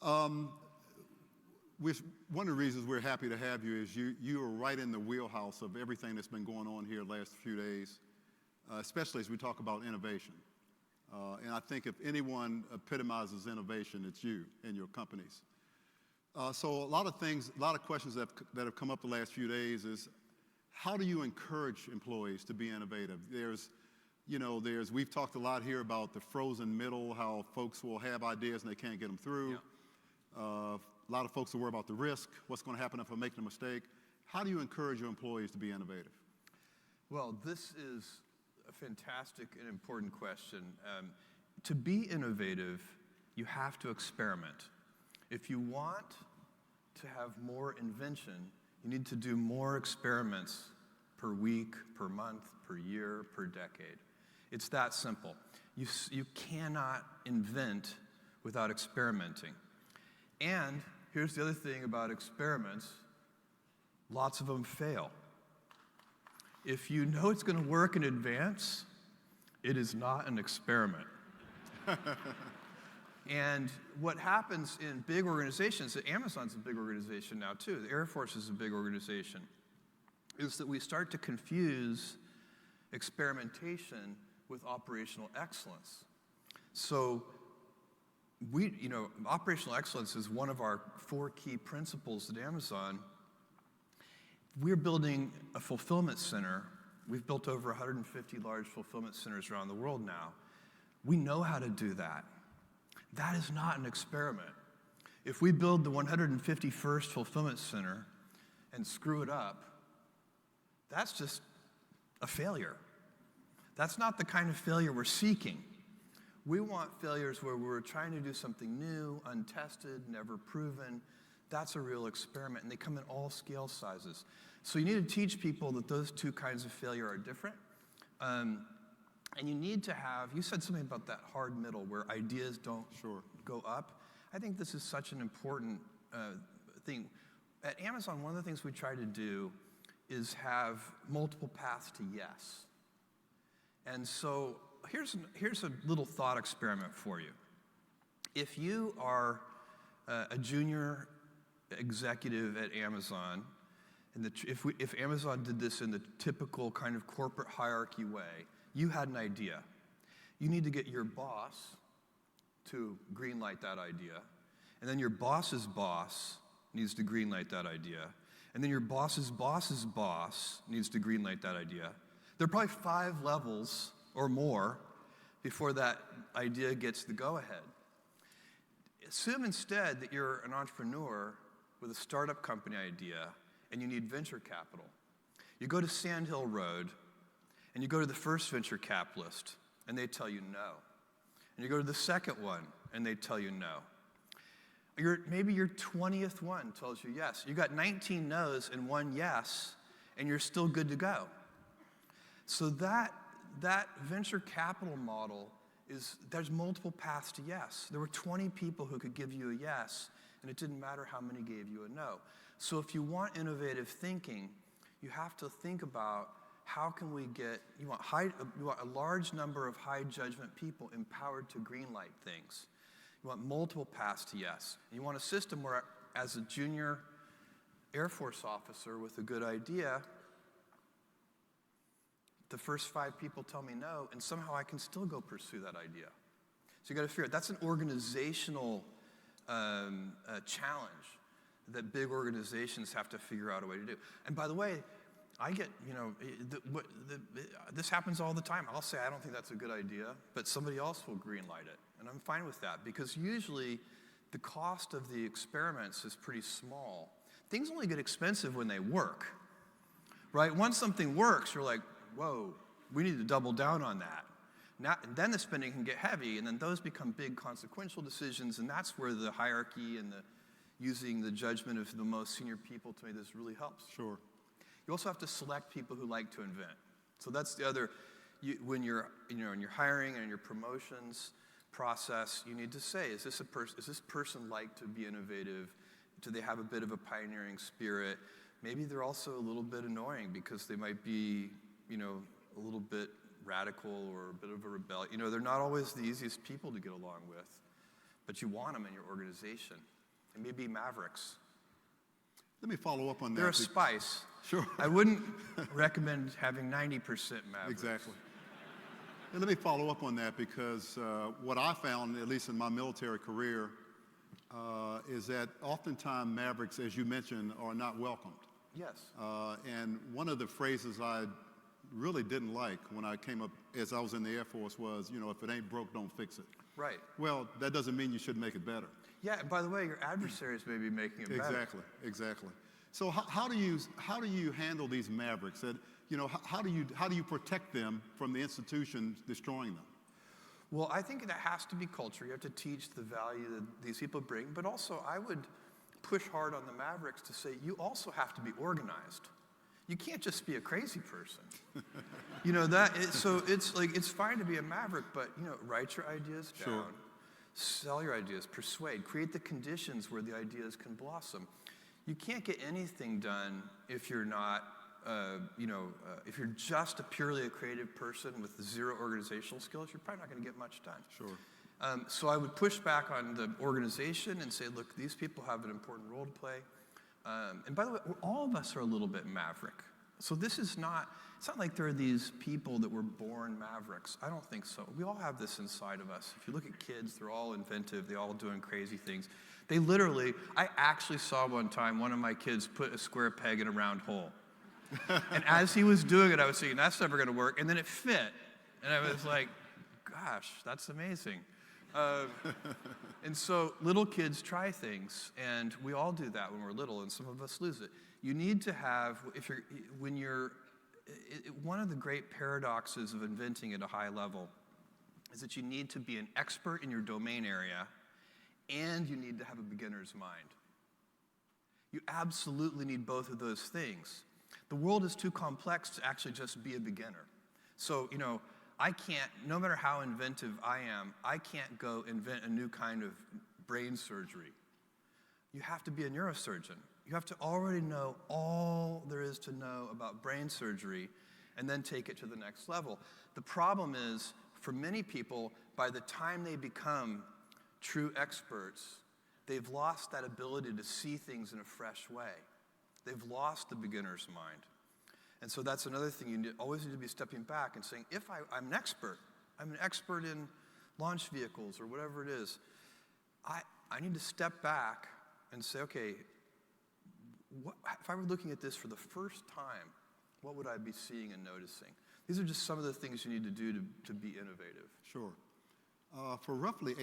Um, One of the reasons we're happy to have you is you are right in the wheelhouse of everything that's been going on here the last few days, especially as we talk about innovation. And I think if anyone epitomizes innovation, it's you and your companies. So a lot of questions that have come up the last few days is, how do you encourage employees to be innovative? We've talked a lot here about the frozen middle, how folks will have ideas and they can't get them through. Yeah. A lot of folks will worry about the risk, what's going to happen if I make a mistake. How do you encourage your employees to be innovative? Well, this is a fantastic and important question. To be innovative, you have to experiment. If you want to have more invention, you need to do more experiments per week, per month, per year, per decade. It's that simple. You cannot invent without experimenting. And here's the other thing about experiments, lots of them fail. If you know it's going to work in advance, it is not an experiment. And what happens in big organizations, Amazon's a big organization now too, the Air Force is a big organization, is that we start to confuse experimentation with operational excellence. So operational excellence is one of our 4 key principles at Amazon. We're building a fulfillment center. We've built over 150 large fulfillment centers around the world now. We know how to do that. That is not an experiment. If we build the 151st fulfillment center and screw it up, that's just a failure. That's not the kind of failure we're seeking. We want failures where we're trying to do something new, untested, never proven. That's a real experiment, and they come in all scale sizes. So you need to teach people that those 2 kinds of failure are different. And you need to have, you said something about that hard middle where ideas don't go up. I think this is such an important thing. At Amazon, one of the things we try to do is have multiple paths to yes. And so here's a little thought experiment for you. If you are a junior executive at Amazon, and if Amazon did this in the typical kind of corporate hierarchy way, you had an idea. You need to get your boss to greenlight that idea, and then your boss's boss needs to greenlight that idea, and then your boss's boss's boss needs to greenlight that idea. There are probably 5 levels or more before that idea gets the go-ahead. Assume instead that you're an entrepreneur with a startup company idea and you need venture capital. You go to Sand Hill Road and you go to the first venture capitalist and they tell you no. And you go to the second one and they tell you no. Maybe your 20th one tells you yes. You got 19 no's and 1 yes, and you're still good to go. So that venture capital model there's multiple paths to yes. There were 20 people who could give you a yes, and it didn't matter how many gave you a no. So if you want innovative thinking, you have to think about how can we you want a large number of high judgment people empowered to greenlight things. You want multiple paths to yes. And you want a system where, as a junior Air Force officer with a good idea, the first 5 people tell me no, and somehow I can still go pursue that idea. So you got to figure out, that's an organizational challenge that big organizations have to figure out a way to do. And by the way, I get, this happens all the time. I'll say, I don't think that's a good idea, but somebody else will greenlight it. And I'm fine with that, because usually the cost of the experiments is pretty small. Things only get expensive when they work, right? Once something works, you're like, whoa, we need to double down on that. Now, and then the spending can get heavy, and then those become big consequential decisions, and that's where the hierarchy and using the judgment of the most senior people to me, this really helps. Sure. You also have to select people who like to invent. So that's the other, when you're in your hiring and your promotions process, you need to say, is this person like to be innovative? Do they have a bit of a pioneering spirit? Maybe they're also a little bit annoying because they might be, a little bit radical or a bit of a rebel. They're not always the easiest people to get along with. but you want them in your organization. They may be mavericks. Let me follow up on that. They're a spice. Sure. I wouldn't recommend having 90% mavericks. Exactly. And let me follow up on that because what I found, at least in my military career, is that oftentimes mavericks, as you mentioned, are not welcomed. Yes. And one of the phrases I really didn't like when I came up, as I was in the Air Force, was, if it ain't broke, don't fix it. Right. Well, that doesn't mean you should make it better. Yeah, and by the way, your adversaries may be making it better. Exactly. So how do you handle these mavericks? That, how do you protect them from the institution destroying them? Well, I think that has to be culture. You have to teach the value that these people bring, but also I would push hard on the mavericks to say you also have to be organized. You can't just be a crazy person. So it's fine to be a maverick, but write your ideas down. Sure. Sell your ideas, persuade, create the conditions where the ideas can blossom. You can't get anything done if you're not, if you're just purely a creative person with zero organizational skills, you're probably not going to get much done. Sure. So I would push back on the organization and say, look, these people have an important role to play. And by the way, all of us are a little bit maverick. So it's not like there are these people that were born mavericks. I don't think so. We all have this inside of us. If you look at kids, they're all inventive. They're all doing crazy things. I actually saw one time one of my kids put a square peg in a round hole. And as he was doing it, I was thinking, that's never going to work. And then it fit. And I was like, gosh, that's amazing. And so little kids try things, and we all do that when we're little, and some of us lose it. You need to have, one of the great paradoxes of inventing at a high level is that you need to be an expert in your domain area, and you need to have a beginner's mind. You absolutely need both of those things. The world is too complex to actually just be a beginner. So, I can't, no matter how inventive I am, I can't go invent a new kind of brain surgery. You have to be a neurosurgeon. You have to already know all there is to know about brain surgery and then take it to the next level. The problem is, for many people, by the time they become true experts, they've lost that ability to see things in a fresh way. They've lost the beginner's mind. And so that's another thing. You always need to be stepping back and saying, if I'm an expert in launch vehicles or whatever it is, I need to step back and say, okay, if I were looking at this for the first time, what would I be seeing and noticing? These are just some of the things you need to do to be innovative. Sure. For roughly